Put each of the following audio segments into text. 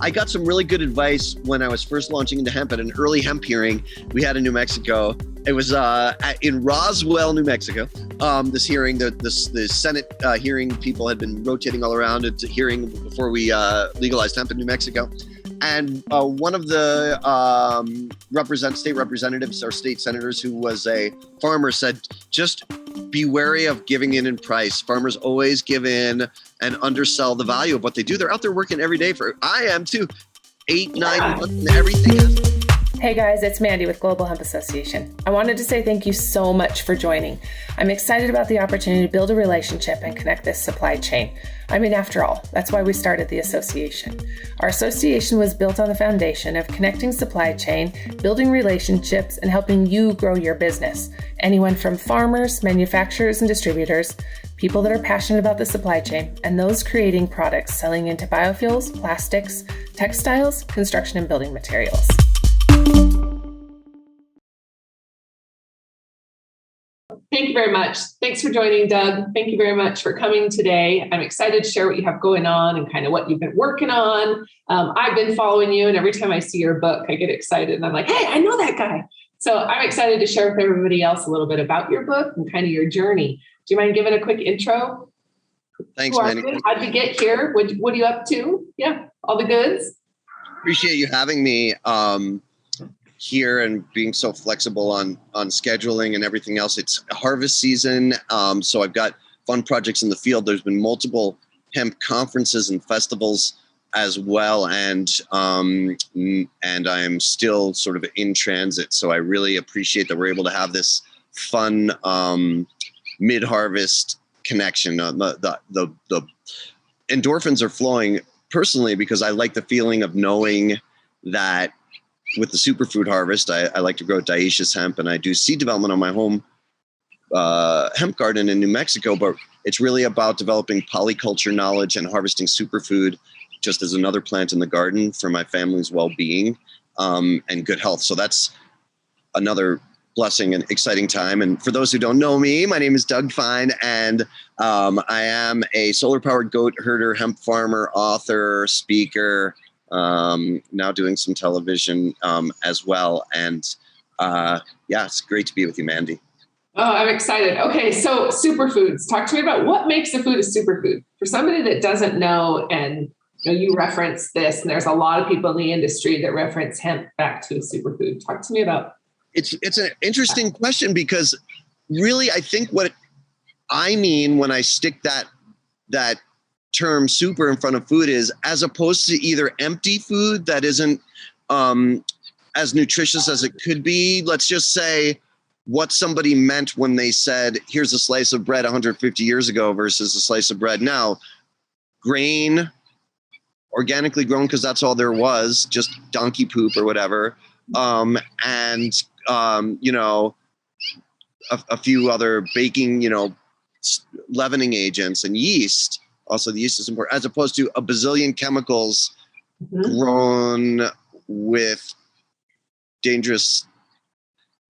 I got some really good advice when I was first launching into hemp at an early hemp hearing we had in New Mexico. It was in Roswell, New Mexico. This hearing, the Senate hearing, people had been rotating all around. It's a hearing before we legalized hemp in New Mexico. And one of the state representatives or state senators who was a farmer said, just be wary of giving in price. Farmers always give in and undersell the value of what they do. They're out there working every day I am too, 8, 9 months and everything. Hey guys, it's Mandi with Global Hemp Association. I wanted to say thank you so much for joining. I'm excited about the opportunity to build a relationship and connect this supply chain. I mean, after all, that's why we started the association. Our association was built on the foundation of connecting supply chain, building relationships, and helping you grow your business. Anyone from farmers, manufacturers, and distributors, people that are passionate about the supply chain, and those creating products selling into biofuels, plastics, textiles, construction, and building materials. Thank you very much. Thanks for joining, Doug. Thank you very much for coming today. I'm excited to share what you have going on and kind of what you've been working on. I've been following you, and every time I see your book, I get excited and I'm like, hey, I know that guy. So I'm excited to share with everybody else a little bit about your book and kind of your journey. Do you mind giving a quick intro? Thanks, Mandi. How'd you get here? What are you up to? Yeah, all the goods. Appreciate you having me here and being so flexible on scheduling and everything else. It's harvest season, so I've got fun projects in the field. There's been multiple hemp conferences and festivals as well, and I'm still sort of in transit. So I really appreciate that we're able to have this fun mid-harvest connection. The endorphins are flowing personally because I like the feeling of knowing that with the Superfood harvest, I like to grow dioecious hemp, and I do seed development on my home hemp garden in New Mexico, but it's really about developing polyculture knowledge and harvesting superfood just as another plant in the garden for my family's well-being and good health. So that's another blessing and exciting time. And for those who don't know me, my name is Doug Fine, and I am a solar-powered goat herder, hemp farmer, author, speaker, now doing some television as well. And yeah, it's great to be with you, Mandi. Oh, I'm excited. Okay, so superfoods. Talk to me about what makes a food a superfood. For somebody that doesn't know, and you reference this, and there's a lot of people in the industry that reference hemp back to a superfood. Talk to me about. It's an interesting question because really I think what I mean when I stick that term super in front of food is, as opposed to either empty food that isn't as nutritious as it could be, let's just say what somebody meant when they said, here's a slice of bread 150 years ago versus a slice of bread now. Grain, organically grown because that's all there was, just donkey poop or whatever. And a few other baking, leavening agents and yeast. Also, the yeast is important, as opposed to a bazillion chemicals grown with dangerous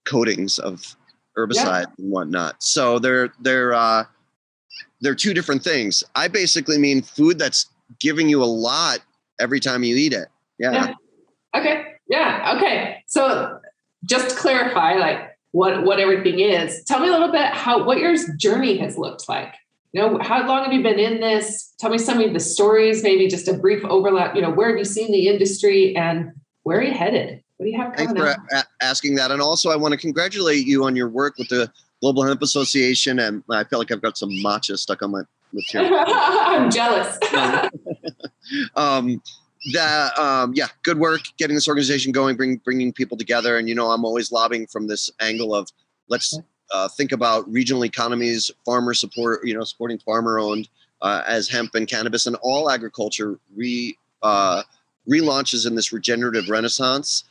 coatings of herbicide and whatnot. So they're two different things. I basically mean food that's giving you a lot every time you eat it. Yeah. Okay. Yeah. Okay. So just to clarify, like what everything is, tell me a little bit what your journey has looked like. How long have you been in this? Tell me some of the stories, maybe just a brief overlap. Where have you seen the industry and where are you headed? What do you have coming up? Thanks for asking that. And also I want to congratulate you on your work with the Global Hemp Association. And I feel like I've got some matcha stuck on my lips here. I'm jealous. Good work getting this organization going, bringing people together. And, I'm always lobbying from this angle of let's think about regional economies, farmer support, supporting farmer-owned as hemp and cannabis and all agriculture relaunches in this regenerative renaissance.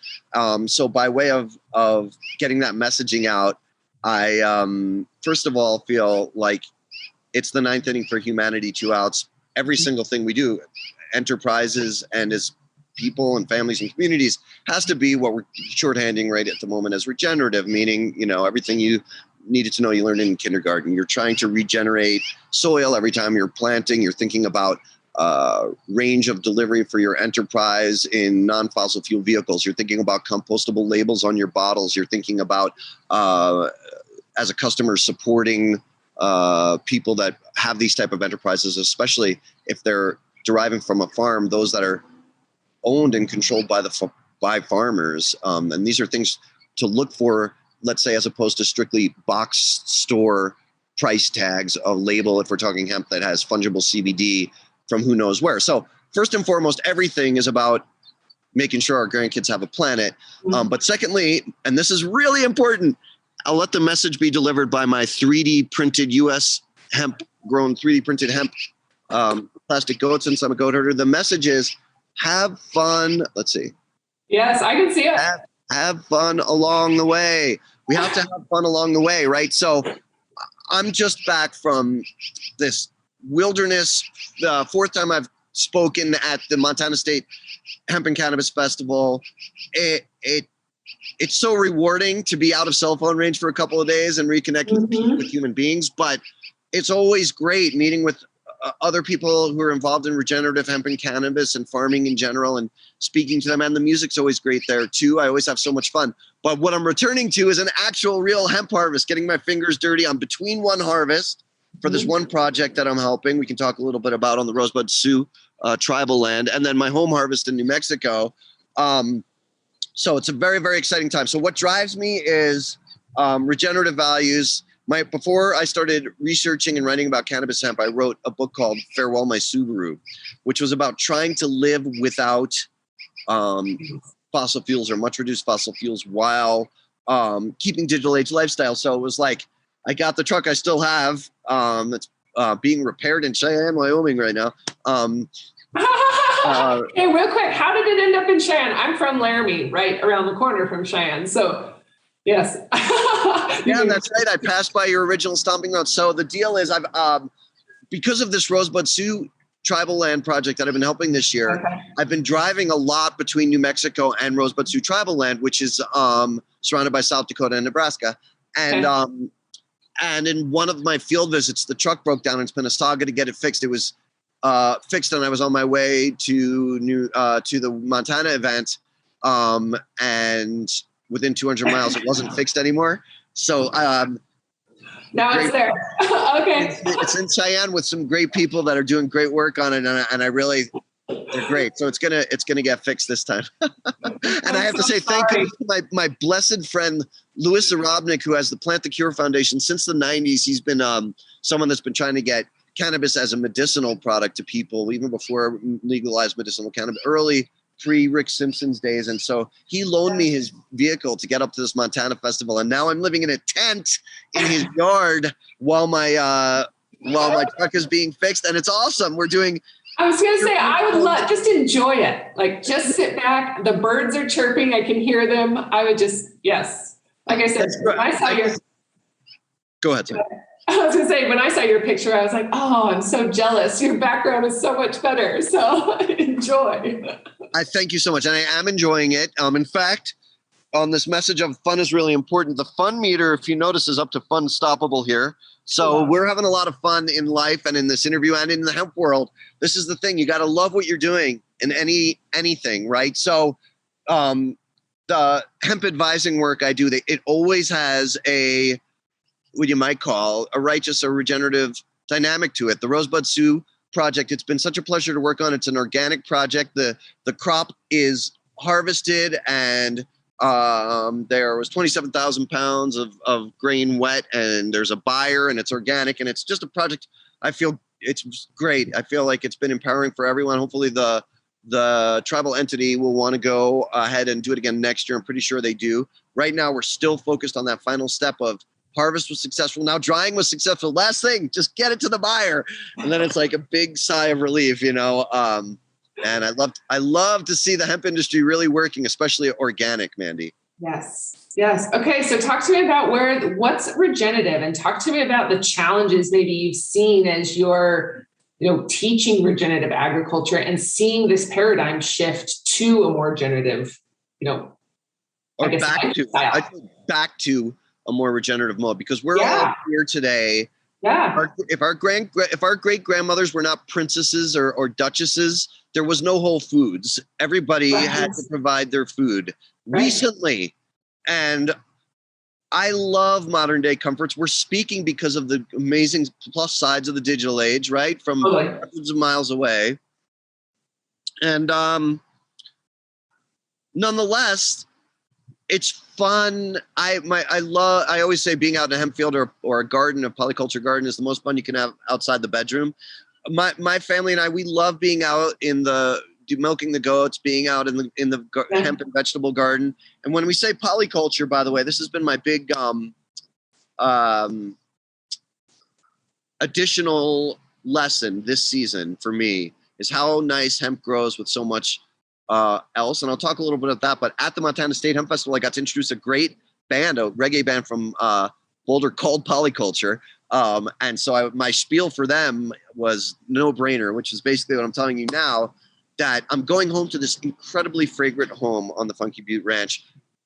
So by way of getting that messaging out, I first of all feel like it's the ninth inning for humanity, 2 outs. Every single thing we do, enterprises and as people and families and communities, has to be what we're shorthanding right at the moment as regenerative, meaning, everything you needed to know you learned in kindergarten. You're trying to regenerate soil every time you're planting. You're thinking about range of delivery for your enterprise in non-fossil fuel vehicles. You're thinking about compostable labels on your bottles. You're thinking about, as a customer, supporting people that have these type of enterprises, especially if they're deriving from a farm, those that are owned and controlled by farmers. And these are things to look for, let's say, as opposed to strictly box store price tags, a label, if we're talking hemp, that has fungible CBD from who knows where. So first and foremost, everything is about making sure our grandkids have a planet. But secondly, and this is really important, I'll let the message be delivered by my 3D printed US hemp grown 3D printed hemp plastic goat, since I'm a goat herder. The message is have fun. Let's see. Yes, I can see it. Have fun along the way. We have to have fun along the way, right? So I'm just back from this wilderness. The fourth time I've spoken at the Montana State Hemp and Cannabis Festival. It's so rewarding to be out of cell phone range for a couple of days and reconnect with human beings. But it's always great meeting with other people who are involved in regenerative hemp and cannabis and farming in general and speaking to them. And the music's always great there too. I always have so much fun. But what I'm returning to is an actual real hemp harvest, getting my fingers dirty. I'm between one harvest for this one project that I'm helping. We can talk a little bit about on the Rosebud Sioux tribal land, and then my home harvest in New Mexico. So it's a very, very exciting time. So what drives me is regenerative values. Before I started researching and writing about cannabis hemp, I wrote a book called Farewell My Subaru, which was about trying to live without fossil fuels or much reduced fossil fuels while keeping digital age lifestyle. So it was like, I got the truck I still have. It's being repaired in Cheyenne, Wyoming right now. Hey, real quick, how did it end up in Cheyenne? I'm from Laramie, right around the corner from Cheyenne. So, yes. Yeah, that's right. I passed by your original stomping ground. So the deal is, I've because of this Rosebud Sioux tribal land project that I've been helping this year, I've been driving a lot between New Mexico and Rosebud Sioux tribal land, which is surrounded by South Dakota and Nebraska. And in one of my field visits, the truck broke down, and it's been a saga to get it fixed. It was fixed, and I was on my way to the Montana event, and within 200 miles, it wasn't fixed anymore. So now it's there. Okay, it's in Cheyenne with some great people that are doing great work on it, and I really, they're great. So it's gonna get fixed this time. And I have to say thank you to my blessed friend Louis Zarobnik, who has the Plant the Cure Foundation since the 90s. He's been someone that's been trying to get cannabis as a medicinal product to people even before legalized medicinal cannabis, early pre-Rick Simpson's days. And so he loaned me his vehicle to get up to this Montana festival. And now I'm living in a tent in his yard while my truck is being fixed. And it's awesome. We're doing... I was going to say, I would love, just enjoy it. Like, just sit back. The birds are chirping. I can hear them. I would just, yes. Like I said, when I saw your... Go ahead, sorry. I was going to say, when I saw your picture, I was like, oh, I'm so jealous. Your background is so much better. So enjoy. I thank you so much. And I am enjoying it. In fact, on this message of fun is really important, the fun meter, if you notice, is up to fun stoppable here. So we're having a lot of fun in life and in this interview and in the hemp world. This is the thing. You got to love what you're doing in anything, right? So the hemp advising work I do, it always has what you might call a righteous or regenerative dynamic to it. The Rosebud Sioux project, it's been such a pleasure to work on. It's an organic project. The crop is harvested, and there was 27,000 pounds of grain wet, and there's a buyer, and it's organic, and it's just a project. I feel it's great. I feel like it's been empowering for everyone. Hopefully the tribal entity will want to go ahead and do it again next year. I'm pretty sure they do. Right now, we're still focused on that final step of harvest was successful. Now drying was successful. Last thing, just get it to the buyer. And then it's like a big sigh of relief, you know? And I love to see the hemp industry really working, especially organic, Mandi. Yes. Yes. Okay. So talk to me about what's regenerative, and talk to me about the challenges maybe you've seen as you're, teaching regenerative agriculture and seeing this paradigm shift to a more regenerative, back to a more regenerative mode, because we're all here today Yeah. If our great grandmothers were not princesses or duchesses, there was no Whole Foods. Everybody had to provide their food recently. And I love modern day comforts. We're speaking because of the amazing plus sides of the digital age, right? From hundreds of miles away. And nonetheless, it's fun. I always say being out in a hemp field or a garden, a polyculture garden, is the most fun you can have outside the bedroom. My family and I, we love being out in milking the goats, being out in the hemp and vegetable garden. And when we say polyculture, by the way, this has been my big additional lesson this season for me, is how nice hemp grows with so much else. And I'll talk a little bit about that. But at the Montana State Hemp Festival, I got to introduce a great band, a reggae band from Boulder called Polyculture. And so my spiel for them was no brainer, which is basically what I'm telling you now, that I'm going home to this incredibly fragrant home on the Funky Butte Ranch.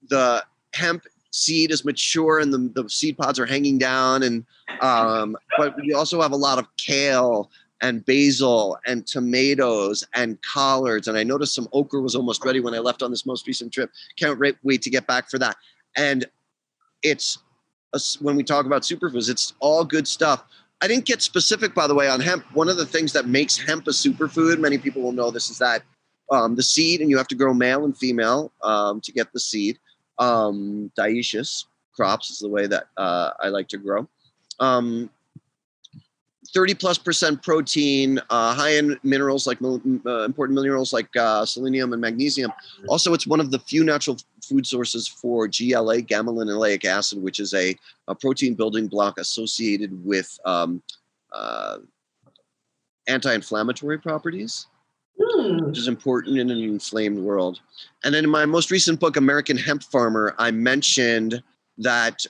The hemp seed is mature and the seed pods are hanging down. And but we also have a lot of kale and basil and tomatoes and collards. And I noticed some okra was almost ready when I left on this most recent trip. Can't wait to get back for that. And when we talk about superfoods, it's all good stuff. I didn't get specific, by the way, on hemp. One of the things that makes hemp a superfood, many people will know this, is that the seed, and you have to grow male and female to get the seed. Dioecious crops is the way that I like to grow. 30+% protein, high in minerals like important minerals like selenium and magnesium. Also, it's one of the few natural food sources for GLA, gamma-linolenic acid, which is a protein building block associated with anti-inflammatory properties, which is important in an inflamed world. And then in my most recent book, American Hemp Farmer, I mentioned that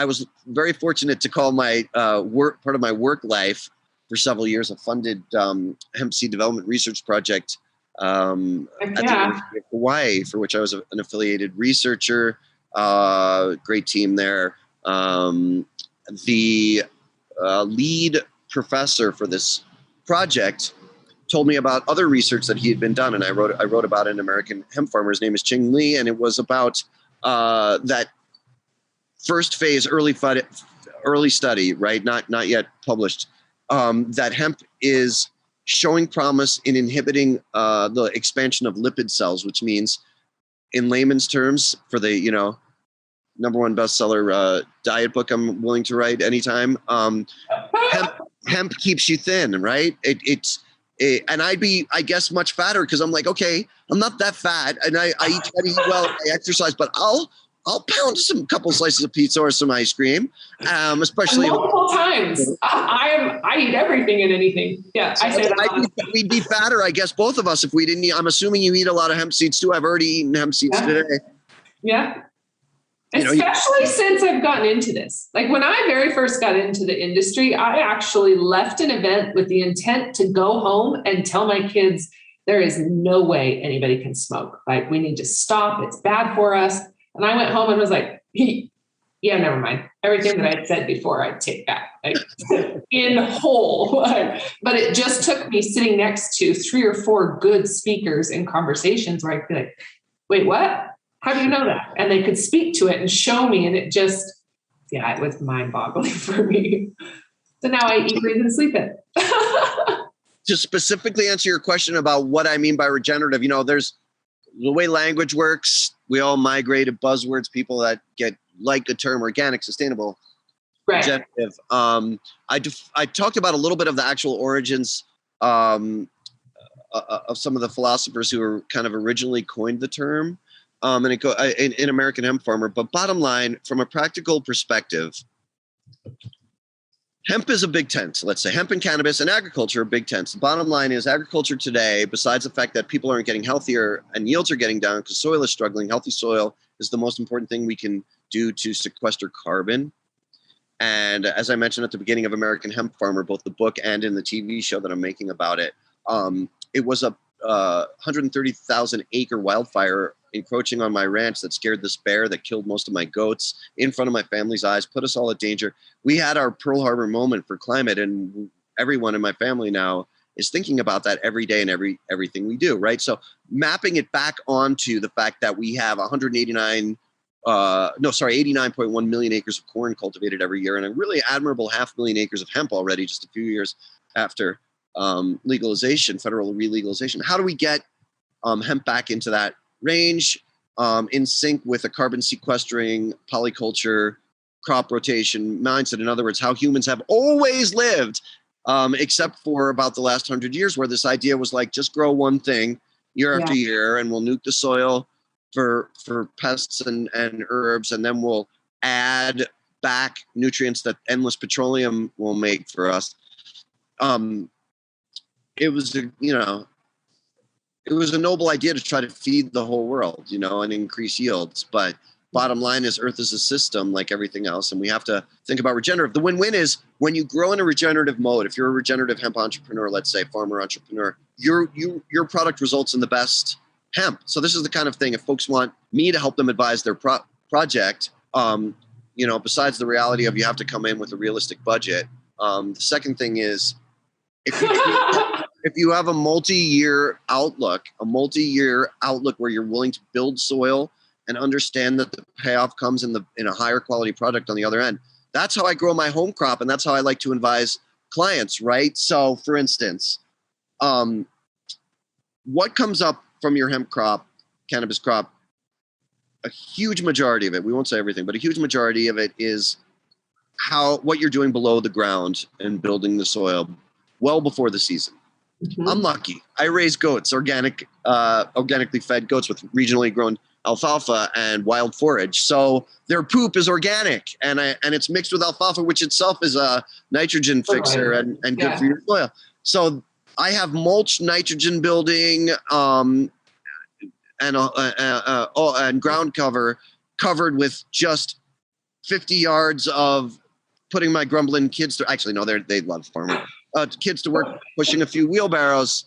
I was very fortunate to call my part of my work life for several years, a funded hemp seed development research project at the University of Hawaii, for which I was an affiliated researcher. Great team there. The lead professor for this project told me about other research that he had been done, and I wrote about it in American Hemp Farmer. His name is Ching Lee, and it was about that first phase, early study, right? Not yet published. That hemp is showing promise in inhibiting the expansion of lipid cells, which means, in layman's terms, for the number one bestseller diet book I'm willing to write anytime. Hemp keeps you thin, right? And I'd be, I guess, much fatter because I'm like, okay, I'm not that fat, and I try to eat well, I exercise, but I'll pound a couple slices of pizza or some ice cream, especially multiple times. I eat everything and anything. Yeah, I say that. We'd be fatter, I guess, both of us, if we didn't eat. I'm assuming you eat a lot of hemp seeds too. I've already eaten hemp seeds today. Yeah. Especially since I've gotten into this. Like when I very first got into the industry, I actually left an event with the intent to go home and tell my kids, there is no way anybody can smoke. Like, we need to stop. It's bad for us. And I went home and was like, yeah, never mind. Everything that I'd said before, I'd take back, like, in whole. But it just took me sitting next to 3 or 4 good speakers in conversations where I'd be like, wait, what? How do you know that? And they could speak to it and show me. And it just, it was mind-boggling for me. So now I eat, breathe, and sleep it. To specifically answer your question about what I mean by regenerative, there's the way language works. We all migrated buzzwords, people that like the term organic, sustainable, regenerative. I talked about a little bit of the actual origins of some of the philosophers who were kind of originally coined the term. And in American Hemp Farmer. But bottom line, from a practical perspective, hemp is a big tent. Let's say hemp and cannabis and agriculture are big tents. The bottom line is agriculture today, besides the fact that people aren't getting healthier and yields are getting down because soil is struggling, healthy soil is the most important thing we can do to sequester carbon. And as I mentioned at the beginning of American Hemp Farmer, both the book and in the TV show that I'm making about it, it was a 130,000 acre wildfire encroaching on my ranch that scared this bear that killed most of my goats in front of my family's eyes, put us all at danger. We had our Pearl Harbor moment for climate, and everyone in my family now is thinking about that every day and everything we do, right? So mapping it back onto the fact that we have 89.1 million acres of corn cultivated every year, and a really admirable 500,000 acres of hemp already, just a few years after legalization, federal re-legalization. How do we get hemp back into that range in sync with a carbon sequestering, polyculture, crop rotation mindset? In other words, how humans have always lived, except for about the last 100 years, where this idea was like, just grow one thing year after year, and we'll nuke the soil for pests and herbs, and then we'll add back nutrients that endless petroleum will make for us. It was a noble idea to try to feed the whole world, and increase yields. But bottom line is, Earth is a system like everything else, and we have to think about regenerative. The win-win is when you grow in a regenerative mode. If you're a regenerative hemp entrepreneur, let's say farmer entrepreneur, your product results in the best hemp. So this is the kind of thing, if folks want me to help them advise their project, besides the reality of you have to come in with a realistic budget. The second thing is, if you have a multi-year outlook where you're willing to build soil and understand that the payoff comes in a higher quality product on the other end. That's how I grow my home crop, and that's how I like to advise clients, right? So for instance, what comes up from your hemp crop, cannabis crop, a huge majority of it, we won't say everything, but a huge majority of it is what you're doing below the ground and building the soil well before the season. Mm-hmm. I'm lucky. I raise goats, organically fed goats with regionally grown alfalfa and wild forage. So their poop is organic, and it's mixed with alfalfa, which itself is a nitrogen fixer and good for your soil. So I have mulch, nitrogen building, and ground covered with just 50 yards of putting my grumbling kids to. Actually, no, they love farming. Kids to work pushing a few wheelbarrows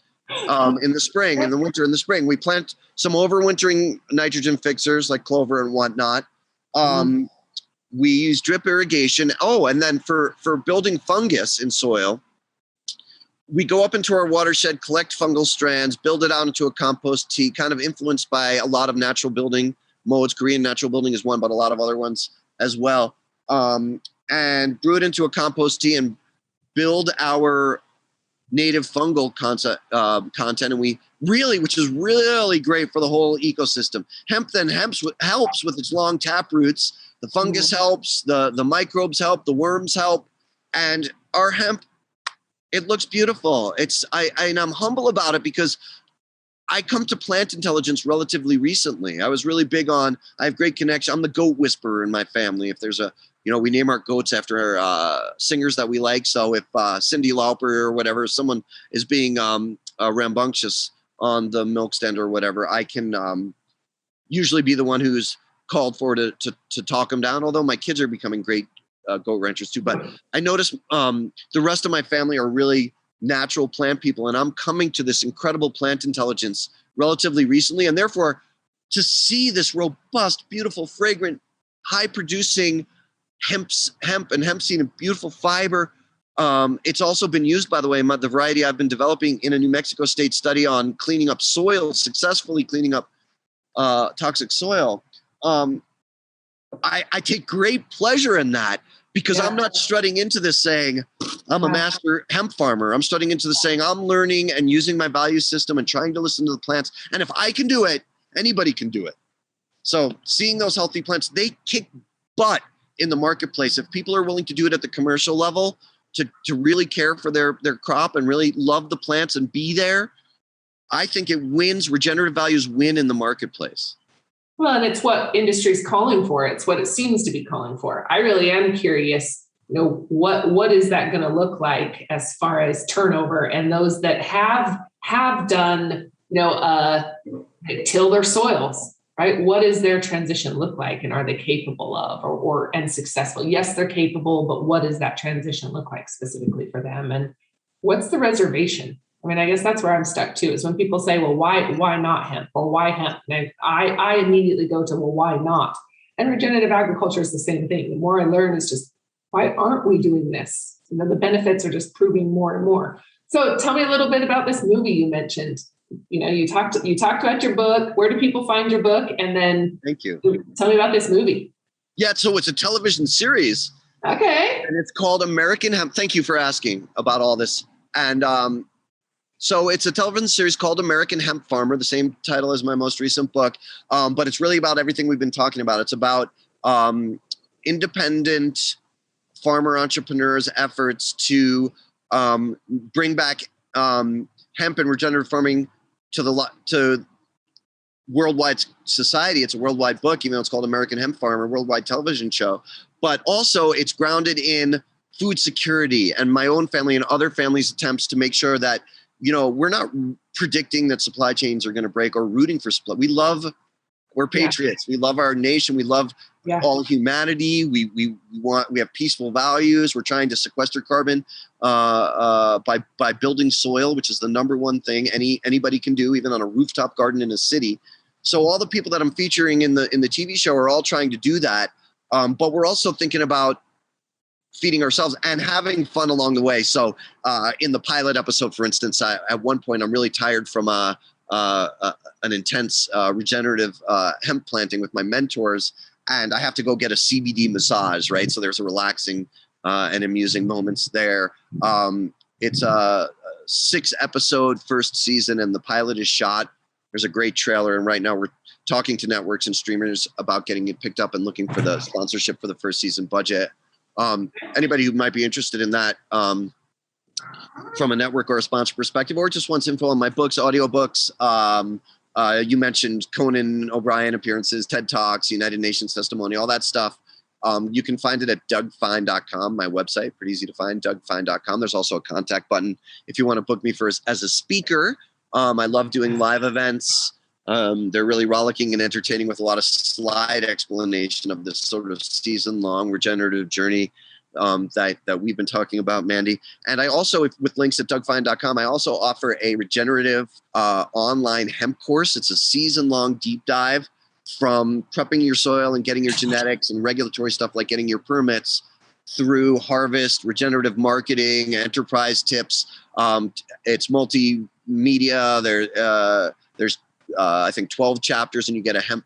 in the spring, in the winter, in the spring. We plant some overwintering nitrogen fixers like clover and whatnot. We use drip irrigation. Oh, and then for building fungus in soil, we go up into our watershed, collect fungal strands, build it out into a compost tea, kind of influenced by a lot of natural building modes. Korean natural building is one, but a lot of other ones as well. And brew it into a compost tea and build our native fungal content. And we really, which is really great for the whole ecosystem. Hemp then helps with its long tap roots. The fungus helps, the microbes help, the worms help. And our hemp, it looks beautiful. And I'm humble about it because I come to plant intelligence relatively recently. I was really big on, I have great connection. I'm the goat whisperer in my family. If there's we name our goats after singers that we like. So if Cyndi Lauper or whatever, someone is being rambunctious on the milk stand or whatever, I can usually be the one who's called for to talk them down. Although my kids are becoming great goat ranchers too. But I notice the rest of my family are really natural plant people, and I'm coming to this incredible plant intelligence relatively recently. And therefore, to see this robust, beautiful, fragrant, high-producing hemp and hemp seed and beautiful fiber. It's also been used, by the way, the variety I've been developing in a New Mexico state study on cleaning up soil, successfully cleaning up toxic soil. I take great pleasure in that because I'm not strutting into this saying I'm a master hemp farmer. I'm strutting into this saying I'm learning and using my value system and trying to listen to the plants. And if I can do it, anybody can do it. So seeing those healthy plants, they kick butt in the marketplace. If people are willing to do it at the commercial level, to really care for their crop and really love the plants and be there, I think it wins. Regenerative values win in the marketplace. Well, and it's what industry's calling for. It's what it seems to be calling for. I really am curious, what is that going to look like as far as turnover and those that have done, till their soils, right? What does their transition look like, and are they capable of and successful? Yes, they're capable, but what does that transition look like specifically for them? And what's the reservation? I mean, I guess that's where I'm stuck too, is when people say, well, why not hemp, or why hemp? And I immediately go to, well, why not? And regenerative agriculture is the same thing. The more I learn is just, why aren't we doing this? The benefits are just proving more and more. So tell me a little bit about this movie you mentioned. You talked about your book. Where do people find your book? And then thank you. Tell me about this movie. Yeah, so it's a television series. Okay. And it's called American Hemp. Thank you for asking about all this. And so it's a television series called American Hemp Farmer, the same title as my most recent book. But it's really about everything we've been talking about. It's about independent farmer entrepreneurs' efforts to bring back hemp and regenerative farming to worldwide society. It's a worldwide book, even though it's called American Hemp Farmer, worldwide television show. But also it's grounded in food security and my own family and other families' attempts to make sure that, we're not predicting that supply chains are going to break or rooting for supply. We're patriots. Yeah. We love our nation. We love all humanity. We have peaceful values. We're trying to sequester carbon by building soil, which is the number one thing anybody can do, even on a rooftop garden in a city. So all the people that I'm featuring in the TV show are all trying to do that. But we're also thinking about feeding ourselves and having fun along the way. So in the pilot episode, for instance, at one point I'm really tired from an intense regenerative hemp planting with my mentors, and I have to go get a CBD massage, right? So there's a relaxing and amusing moments there. It's a 6-episode first season, and the pilot is shot. There's a great trailer, and right now we're talking to networks and streamers about getting it picked up and looking for the sponsorship for the first season budget. Anybody who might be interested in that from a network or a sponsor perspective, or just wants info on my books, audiobooks. You mentioned Conan O'Brien appearances, TED Talks, United Nations testimony, all that stuff. You can find it at dougfine.com, my website, pretty easy to find, dougfine.com. There's also a contact button if you want to book me as a speaker. I love doing live events. They're really rollicking and entertaining with a lot of slide explanation of this sort of season-long regenerative journey that we've been talking about, Mandi. And I also, with links at dougfine.com, I also offer a regenerative online hemp course. It's a season-long deep dive from prepping your soil and getting your genetics and regulatory stuff like getting your permits through harvest, regenerative marketing, enterprise tips. It's multimedia. There's I think 12 chapters, and you get a hemp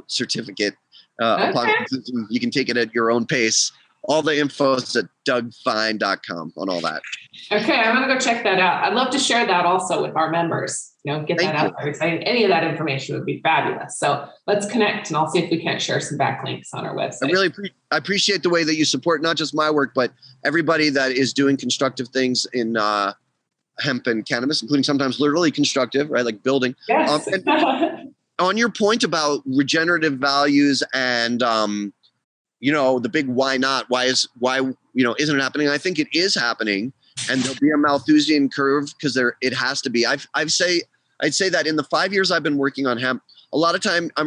certificate. Upon completion. You can take it at your own pace. All the info is at dougfine.com on all that. Okay, I'm going to go check that out. I'd love to share that also with our members. Get that out there. Any of that information would be fabulous. So let's connect, and I'll see if we can't share some backlinks on our website. I appreciate the way that you support not just my work, but everybody that is doing constructive things in hemp and cannabis, including sometimes literally constructive, right? Like building. Yes. On your point about regenerative values and, the big why not, why isn't it happening? I think it is happening, and there'll be a Malthusian curve because it has to be. I'd say that in the 5 years I've been working on hemp, a lot of time I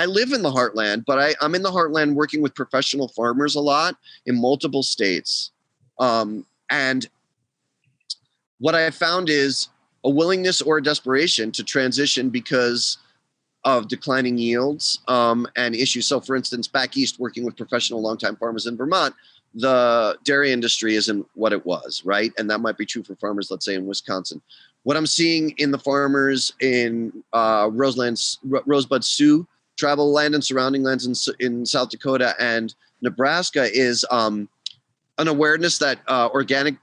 live in the heartland, but I'm in the heartland working with professional farmers a lot in multiple states. And what I have found is a willingness or a desperation to transition because of declining yields and issues. So for instance, back east, working with professional longtime farmers in Vermont, the dairy industry isn't what it was, right? And that might be true for farmers, let's say, in Wisconsin. What I'm seeing in the farmers in Rosebud Sioux, tribal land and surrounding lands in South Dakota and Nebraska is an awareness that organic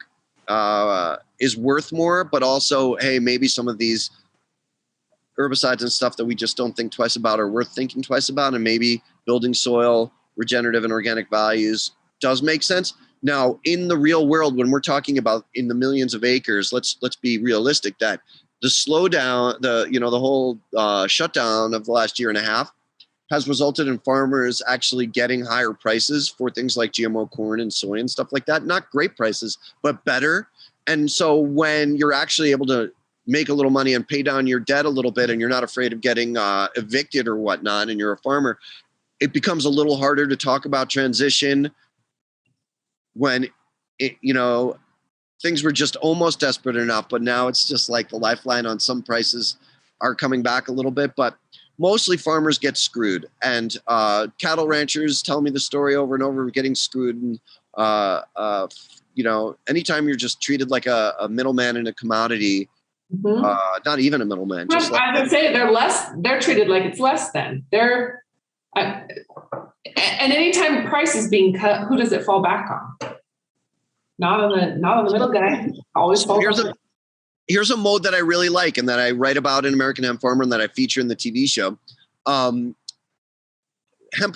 is worth more, but also, hey, maybe some of these herbicides and stuff that we just don't think twice about are worth thinking twice about, and maybe building soil, regenerative and organic values does make sense. Now, in the real world, when we're talking about in the millions of acres, let's be realistic that the slowdown, the whole shutdown of the last year and a half has resulted in farmers actually getting higher prices for things like GMO corn and soy and stuff like that. Not great prices, but better. And so when you're actually able to make a little money and pay down your debt a little bit, and you're not afraid of getting evicted or whatnot, and you're a farmer, it becomes a little harder to talk about transition when things were just almost desperate enough, but now it's just like the lifeline on some prices are coming back a little bit, but mostly farmers get screwed. And cattle ranchers tell me the story over and over of getting screwed. And, anytime you're just treated like a middleman in a commodity, not even a middleman. Just like I would say they're treated like it's less than. And anytime price is being cut, who does it fall back on? Not on the middle guy. Always falls on. Here's a mode that I really like and that I write about in American Hemp Farmer and that I feature in the TV show. Hemp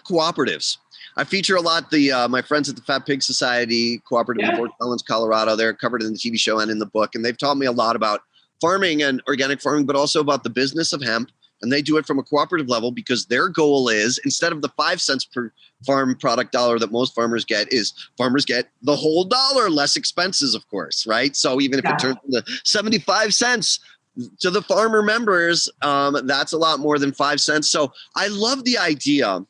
cooperatives. I feature a lot my friends at the Fat Pig Society Cooperative in Fort Collins, Colorado. They're covered in the TV show and in the book, and they've taught me a lot about farming and organic farming, but also about the business of hemp. And they do it from a cooperative level because their goal is, instead of the 5 cents per farm product dollar that most farmers get, is farmers get the whole dollar, less expenses, of course, right? So even if it turns into 75 cents to the farmer members, that's a lot more than 5 cents. So I love the idea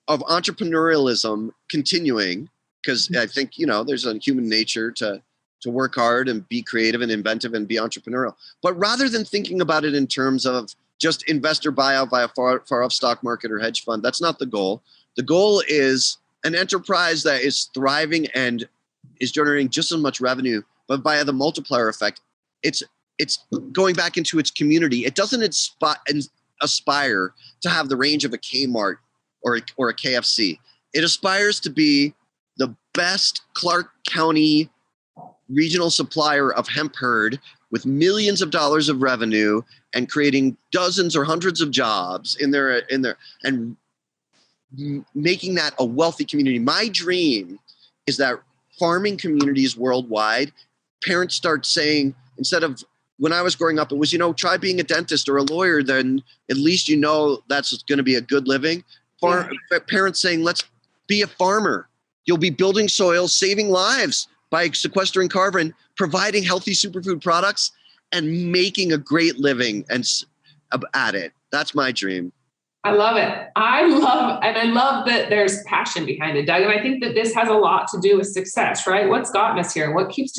of entrepreneurialism continuing, because I think, there's a human nature to work hard and be creative and inventive and be entrepreneurial. But rather than thinking about it in terms of just investor buyout by a far off stock market or hedge fund, that's not the goal. The goal is an enterprise that is thriving and is generating just as much revenue, but via the multiplier effect, it's going back into its community. It doesn't aspire to have the range of a Kmart or a KFC. It aspires to be the best Clark County regional supplier of hemp herd with millions of dollars of revenue and creating dozens or hundreds of jobs in there and making that a wealthy community. My dream is that farming communities worldwide, parents start saying, instead of when I was growing up, it was, try being a dentist or a lawyer, then at least that's going to be a good living. Parents saying, let's be a farmer. You'll be building soil, saving lives by sequestering carbon, providing healthy superfood products, and making a great living at it. That's my dream. I love it. I love that there's passion behind it, Doug. And I think that this has a lot to do with success, right? What's gotten us here? What keeps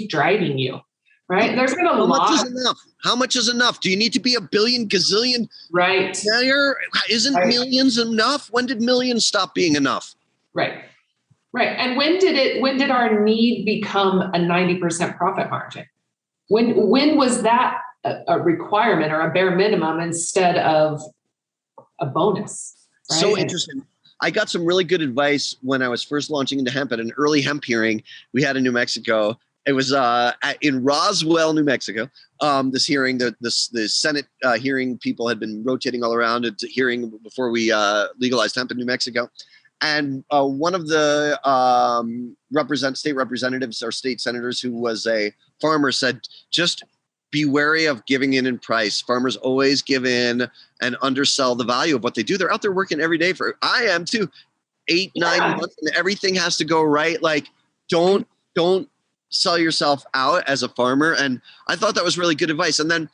driving you, right? There's been a lot. How much is enough? How much is enough? Do you need to be a billion, gazillion? Right. Isn't millions enough? When did millions stop being enough? Right. Right. And when did our need become a 90% profit margin? When was that a requirement or a bare minimum instead of a bonus? Right? So interesting. I got some really good advice when I was first launching into hemp at an early hemp hearing we had in New Mexico. It was in Roswell, New Mexico. This hearing, the Senate hearing, people had been rotating all around at hearing before we legalized hemp in New Mexico. And one of the state representatives or state senators who was a farmer said, just be wary of giving in price. Farmers always give in and undersell the value of what they do. They're out there working every day I am too, 8, 9 months, and everything has to go right. Like, don't sell yourself out as a farmer. And I thought that was really good advice. And then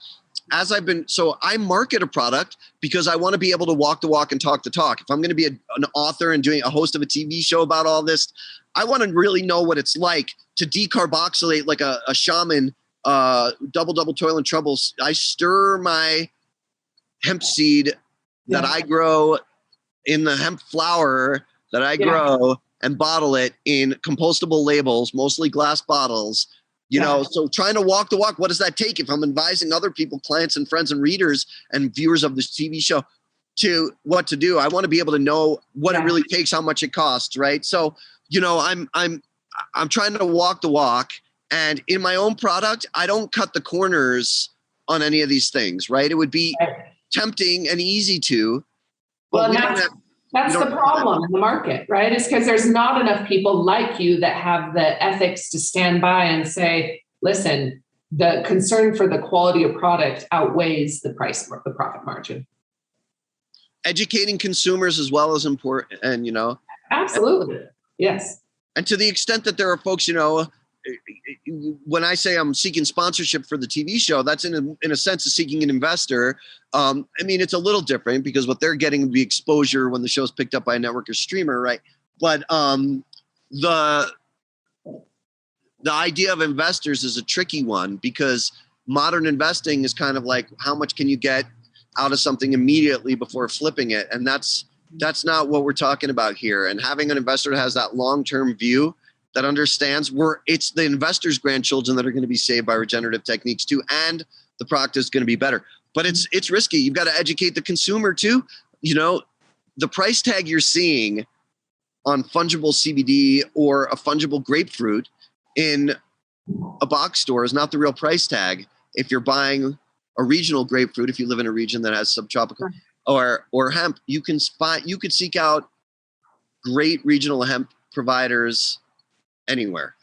I market a product because I want to be able to walk the walk and talk the talk. If I'm going to be an author and doing a host of a TV show about all this, I want to really know what it's like to decarboxylate like a shaman, double toil and troubles. I stir my hemp seed that I grow in the hemp flower that I grow and bottle it in compostable labels, mostly glass bottles. So trying to walk the walk, what does that take if I'm advising other people, clients and friends and readers and viewers of this TV show to what to do? I want to be able to know what it really takes, how much it costs, right? So, I'm trying to walk the walk, and in my own product, I don't cut the corners on any of these things, right? It would be tempting and easy to. Well, that's the problem in the market, right? It's because there's not enough people like you that have the ethics to stand by and say, listen, the concern for the quality of product outweighs the profit margin. Educating consumers as well is important. And, Absolutely. Yes. And to the extent that there are folks, when I say I'm seeking sponsorship for the TV show, that's in a sense of seeking an investor. It's a little different because what they're getting would be exposure when the show's picked up by a network or streamer, right? But the idea of investors is a tricky one, because modern investing is kind of like, how much can you get out of something immediately before flipping it? And that's not what we're talking about here. And having an investor that has that long-term view, that understands it's the investors' grandchildren that are going to be saved by regenerative techniques too, and the product is going to be better. But it's risky. You've got to educate the consumer too. You know, the price tag you're seeing on fungible CBD or a fungible grapefruit in a box store is not the real price tag. If you're buying a regional grapefruit, if you live in a region that has subtropical or hemp, you could seek out great regional hemp providers anywhere.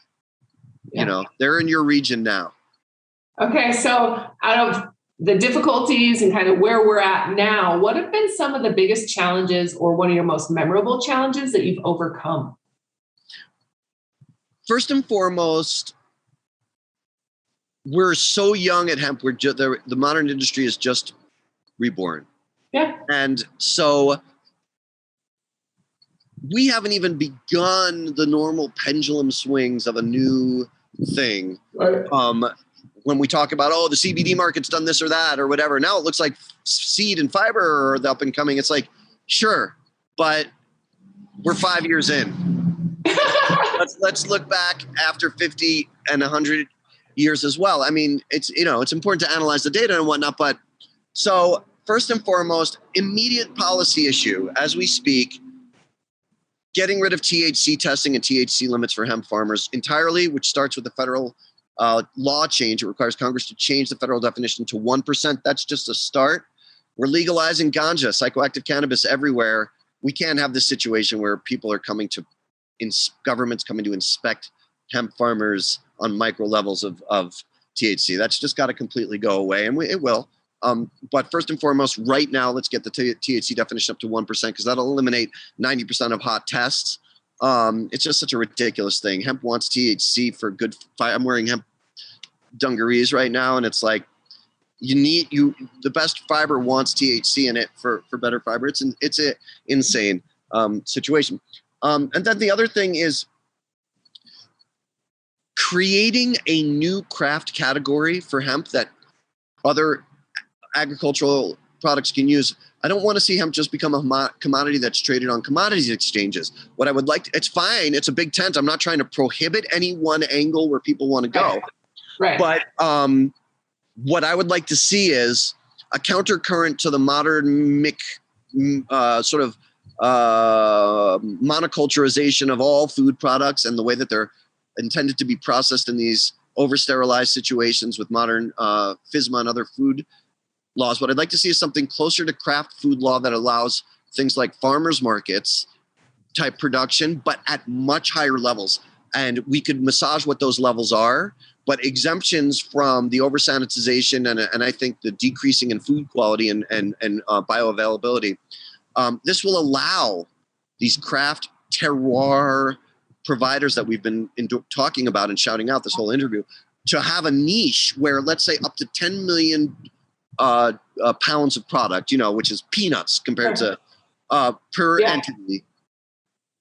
You know, they're in your region now. Okay, so out of the difficulties and kind of where we're at now, what have been some of the biggest challenges or one of your most memorable challenges that you've overcome? First and foremost, we're so young at hemp. The modern industry is just reborn. Yeah. And so we haven't even begun the normal pendulum swings of a new thing. Right. When we talk about, the CBD market's done this or that or whatever, now it looks like seed and fiber are the up and coming. It's like, sure, but we're 5 years in. let's look back after 50 and 100 years as well. I mean, it's important to analyze the data and whatnot, but so first and foremost, immediate policy issue as we speak, getting rid of THC testing and THC limits for hemp farmers entirely, which starts with the federal law change. It requires Congress to change the federal definition to 1%. That's just a start. We're legalizing ganja, psychoactive cannabis everywhere. We can't have this situation where people are governments coming to inspect hemp farmers on micro levels of THC. That's just got to completely go away, and it will. But first and foremost, right now, let's get the THC definition up to 1%, because that'll eliminate 90% of hot tests. It's just such a ridiculous thing. Hemp wants THC for good. I'm wearing hemp dungarees right now, and it's like the best fiber wants THC in it for better fiber. It's an insane situation. And then the other thing is creating a new craft category for hemp that other agricultural products can use. I don't want to see hemp just become a commodity that's traded on commodities exchanges. What I would like it's fine. It's a big tent. I'm not trying to prohibit any one angle where people want to go. Right. But what I would like to see is a countercurrent to the modern monoculturization of all food products and the way that they're intended to be processed in these over-sterilized situations with modern FSMA and other food laws. What I'd like to see is something closer to craft food law that allows things like farmers markets type production, but at much higher levels. And we could massage what those levels are, but exemptions from the over-sanitization and I think the decreasing in food quality and bioavailability. This will allow these craft terroir providers that we've been talking about and shouting out this whole interview to have a niche where, let's say, up to 10 million pounds of product, which is peanuts compared to per entity,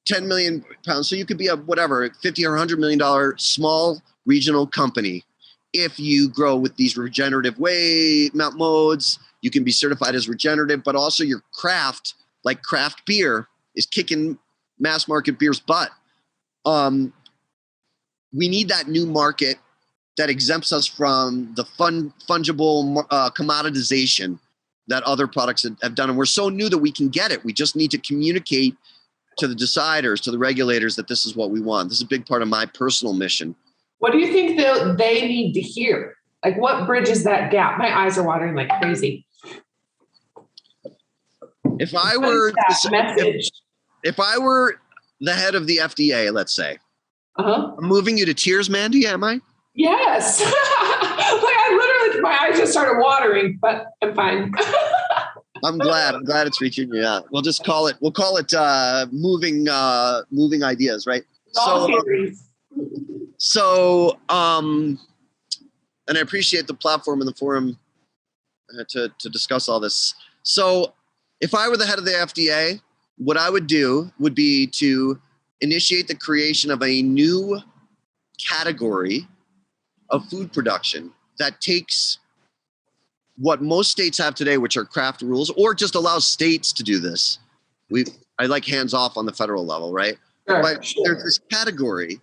10 million pounds. So you could be a whatever, $50 or $100 million small regional company. If you grow with these regenerative modes, you can be certified as regenerative, but also your craft, like craft beer, is kicking mass market beer's butt. We need that new market that exempts us from the fungible commoditization that other products have done. And we're so new that we can get it. We just need to communicate to the deciders, to the regulators, that this is what we want. This is a big part of my personal mission. What do you think they need to hear? Like, what bridges that gap? My eyes are watering like crazy. If I were the head of the FDA, let's say, I'm moving you to tears, Mandi, am I? Yes. My eyes just started watering, but I'm fine. I'm glad it's reaching you out. We'll call it moving ideas, right? And I appreciate the platform and the forum to discuss all this. So if I were the head of the FDA, what I would do would be to initiate the creation of a new category of food production that takes what most states have today, which are craft rules, or just allows states to do this. I like hands off on the federal level, right? Sure, but there's this category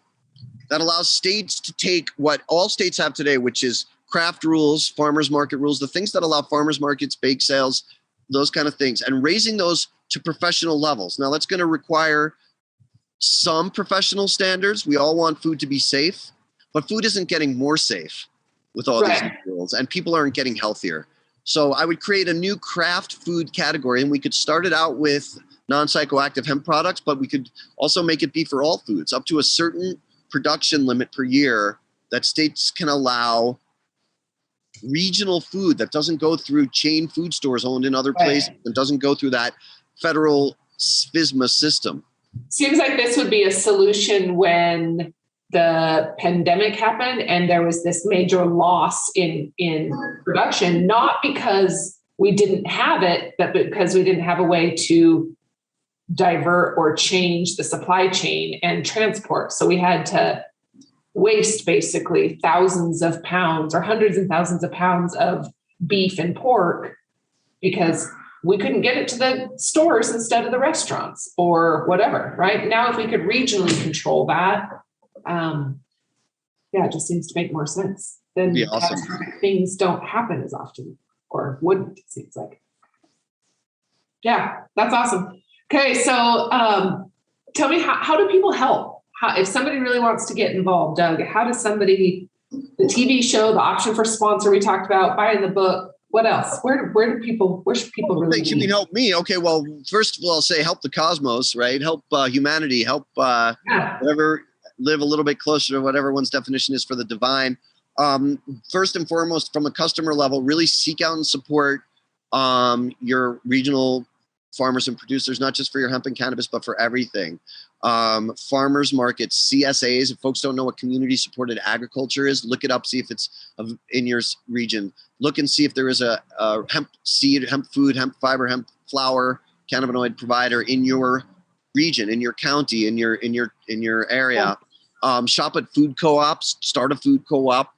that allows states to take what all states have today, which is craft rules, farmers market rules, the things that allow farmers markets, bake sales, those kind of things, and raising those to professional levels. Now, that's going to require some professional standards. We all want food to be safe, but food isn't getting more safe with all these rules, and people aren't getting healthier. So I would create a new craft food category, and we could start it out with non-psychoactive hemp products, but we could also make it be for all foods, up to a certain production limit per year that states can allow regional food that doesn't go through chain food stores owned in other places and doesn't go through that federal FSMA system. Seems like this would be a solution when the pandemic happened and there was this major loss in production, not because we didn't have it, but because we didn't have a way to divert or change the supply chain and transport. So we had to waste basically thousands of pounds or hundreds and thousands of pounds of beef and pork because we couldn't get it to the stores instead of the restaurants or whatever, right? Now, if we could regionally control that, it just seems to make more sense. Then awesome. Things don't happen as often, or wouldn't, it seems like. Yeah, that's awesome. Okay, so tell me, how do people help? If somebody really wants to get involved, Doug, how does somebody, the TV show, the option for sponsor we talked about, buying the book, what else? Where should people really You mean help me? Okay, well, first of all, I'll say help the cosmos, right? Help humanity, help whatever, live a little bit closer to what everyone's definition is for the divine. First and foremost, from a customer level, really seek out and support your regional farmers and producers, not just for your hemp and cannabis, but for everything. Farmers markets, CSAs. If folks don't know what community supported agriculture is, look it up, see if it's in your region. Look and see if there is a hemp seed, hemp food, hemp fiber, hemp flour, cannabinoid provider in your region, in your county, in your area. Shop at food co-ops, start a food co-op,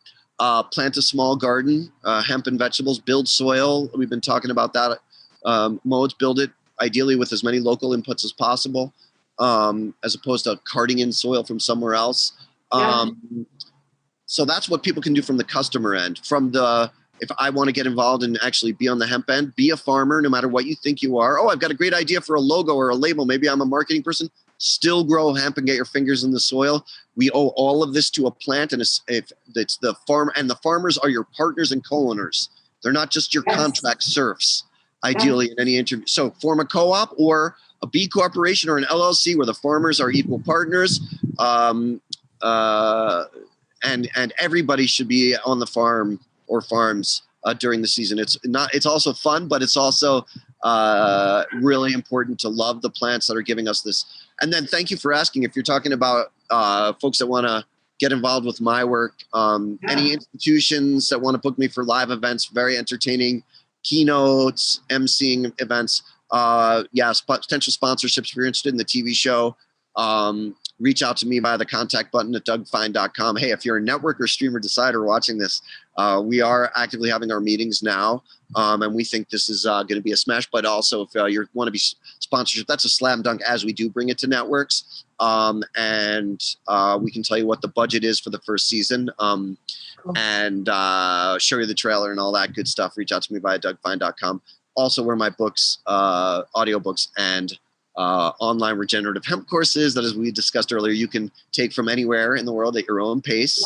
plant a small garden, hemp and vegetables, build soil. We've been talking about that. Modes, build it ideally with as many local inputs as possible, as opposed to carting in soil from somewhere else. So that's what people can do from the customer end. If I want to get involved and actually be on the hemp end, be a farmer, no matter what you think you are. Oh, I've got a great idea for a logo or a label. Maybe I'm a marketing person. Still grow hemp and get your fingers in the soil. We owe all of this to a plant, and if it's the farm, and the farmers are your partners and co-owners. They're not just your contract serfs, ideally, in any interview. So form a co-op or a B corporation or an LLC where the farmers are equal partners, and everybody should be on the farm or farms during the season. It's also fun, but it's also really important to love the plants that are giving us this. And then thank you for asking. If you're talking about folks that want to get involved with my work, any institutions that want to book me for live events, very entertaining keynotes, emceeing events, potential sponsorships if you're interested in the TV show, reach out to me via the contact button at dougfine.com. Hey, if you're a network or streamer decider watching this, we are actively having our meetings now, and we think this is going to be a smash. But also, if you want to be sponsorship, that's a slam dunk as we do bring it to networks. And we can tell you what the budget is for the first season, and show you the trailer and all that good stuff. Reach out to me via dougfine.com. Also, where my books, audiobooks, and online regenerative hemp courses that, as we discussed earlier, you can take from anywhere in the world at your own pace.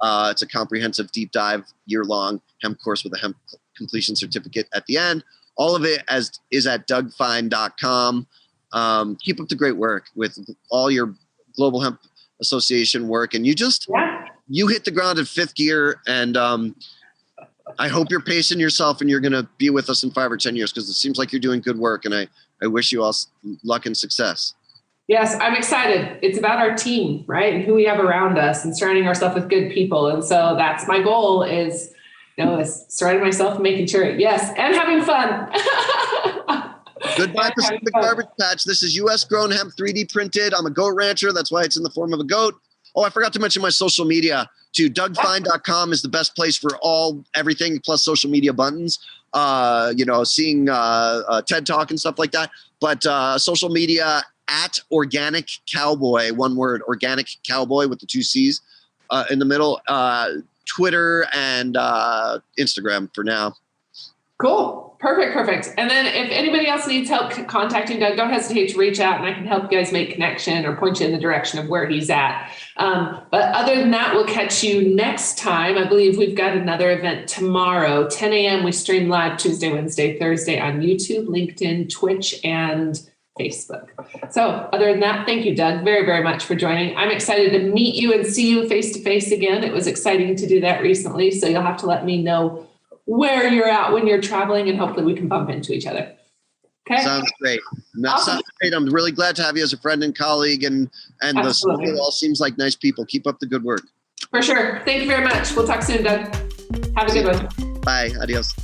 It's a comprehensive deep dive year-long hemp course with a hemp completion certificate at the end. All of it is at dougfine.com. Keep up the great work with all your Global Hemp Association work, and you hit the ground in fifth gear, and I hope you're pacing yourself and you're going to be with us in 5 or 10 years, because it seems like you're doing good work, and I wish you all luck and success. Yes, I'm excited. It's about our team, right? And who we have around us and surrounding ourselves with good people. And so that's my goal is surrounding myself and making sure, and having fun. Goodbye, Pacific Garbage Patch. This is U.S. grown hemp 3D printed. I'm a goat rancher. That's why it's in the form of a goat. Oh, I forgot to mention my social media too. DougFine.com is the best place for everything plus social media buttons. Seeing TED Talk and stuff like that. But social media at Organic Cowboy, one word, Organic Cowboy with the 2 C's in the middle. Twitter and Instagram for now. Cool. Perfect. And then if anybody else needs help contacting Doug, don't hesitate to reach out and I can help you guys make connection or point you in the direction of where he's at. But other than that, we'll catch you next time. I believe we've got another event tomorrow, 10 a.m. We stream live Tuesday, Wednesday, Thursday on YouTube, LinkedIn, Twitch, and Facebook. So other than that, thank you, Doug, very, very much for joining. I'm excited to meet you and see you face to face again. It was exciting to do that recently. So you'll have to let me know where you're at when you're traveling and hopefully we can bump into each other. Okay. Sounds great. Sounds great. I'm really glad to have you as a friend and colleague and the school all seems like nice people. Keep up the good work. For sure. Thank you very much. We'll talk soon, Doug. Have a good one. Bye. Adios.